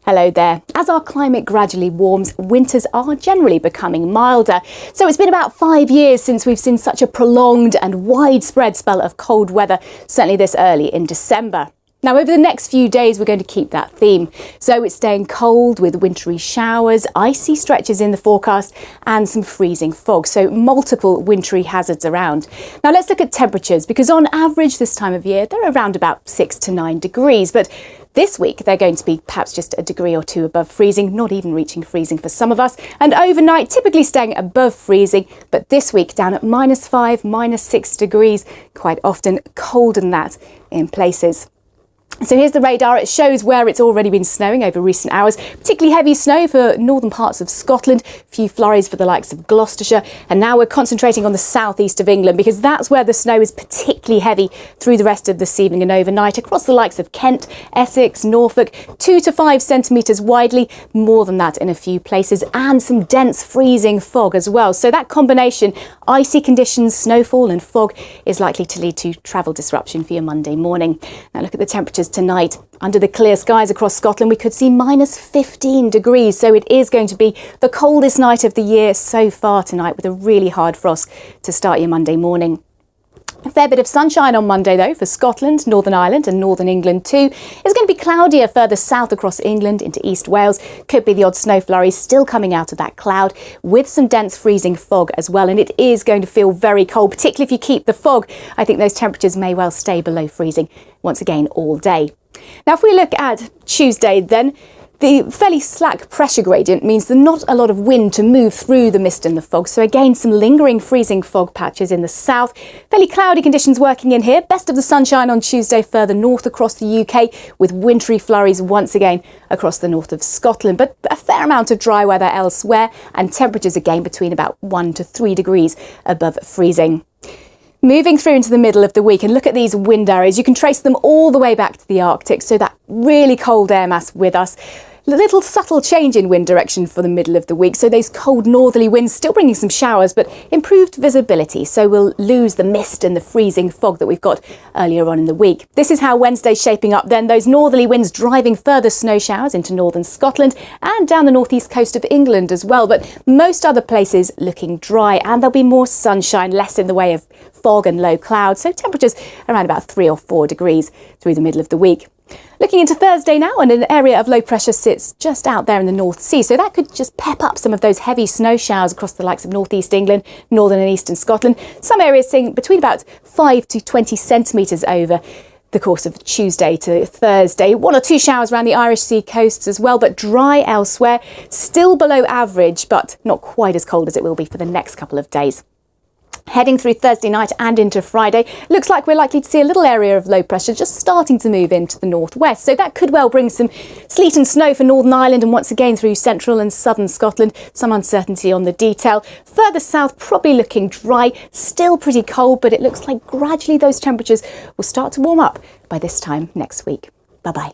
Hello there. As our climate gradually warms, winters are generally becoming milder. So it's been about 5 years since we've seen such a prolonged and widespread spell of cold weather, certainly this early in December. Now, over the next few days, we're going to keep that theme. So it's staying cold with wintry showers, icy stretches in the forecast, and some freezing fog. So multiple wintry hazards around. Now, let's look at temperatures, because on average this time of year, they're around about 6 to 9 degrees. But this week, they're going to be perhaps just a degree or two above freezing, not even reaching freezing for some of us. And overnight, typically staying above freezing, but this week down at -5, -6 degrees, quite often colder than that in places. So here's the radar. It shows where it's already been snowing over recent hours, particularly heavy snow for northern parts of Scotland, a few flurries for the likes of Gloucestershire, and now we're concentrating on the southeast of England because that's where the snow is particularly heavy through the rest of this evening and overnight across the likes of Kent, Essex, Norfolk, 2 to 5 centimetres widely, more than that in a few places, and some dense freezing fog as well. So that combination, icy conditions, snowfall and fog, is likely to lead to travel disruption for your Monday morning. Now look at the temperatures tonight. Under the clear skies across Scotland, we could see -15 degrees. So it is going to be the coldest night of the year so far tonight, with a really hard frost to start your Monday morning. A fair bit of sunshine on Monday, though, for Scotland, Northern Ireland and Northern England too. It's going to be cloudier further south across England into East Wales. Could be the odd snow flurries still coming out of that cloud with some dense freezing fog as well. And it is going to feel very cold, particularly if you keep the fog. I think those temperatures may well stay below freezing once again all day. Now, if we look at Tuesday then, the fairly slack pressure gradient means there's not a lot of wind to move through the mist and the fog. So again, some lingering freezing fog patches in the south. Fairly cloudy conditions working in here. Best of the sunshine on Tuesday further north across the UK, with wintry flurries once again across the north of Scotland. But a fair amount of dry weather elsewhere, and temperatures again between about 1 to 3 degrees above freezing. Moving through into the middle of the week, and look at these wind areas. You can trace them all the way back to the Arctic, so that really cold air mass with us. A little subtle change in wind direction for the middle of the week. So those cold northerly winds still bringing some showers, but improved visibility. So we'll lose the mist and the freezing fog that we've got earlier on in the week. This is how Wednesday's shaping up then. Those northerly winds driving further snow showers into northern Scotland and down the northeast coast of England as well. But most other places looking dry, and there'll be more sunshine, less in the way of fog and low clouds. So temperatures around about 3 or 4 degrees through the middle of the week. Looking into Thursday now, and an area of low pressure sits just out there in the North Sea. So that could just pep up some of those heavy snow showers across the likes of northeast England, northern and eastern Scotland. Some areas seeing between about 5 to 20 centimetres over the course of Tuesday to Thursday. 1 or 2 showers around the Irish Sea coasts as well, but dry elsewhere. Still below average, but not quite as cold as it will be for the next couple of days. Heading through Thursday night and into Friday, looks like we're likely to see a little area of low pressure just starting to move into the northwest. So that could well bring some sleet and snow for Northern Ireland and once again through central and southern Scotland. Some uncertainty on the detail. Further south, probably looking dry, still pretty cold, but it looks like gradually those temperatures will start to warm up by this time next week. Bye-bye.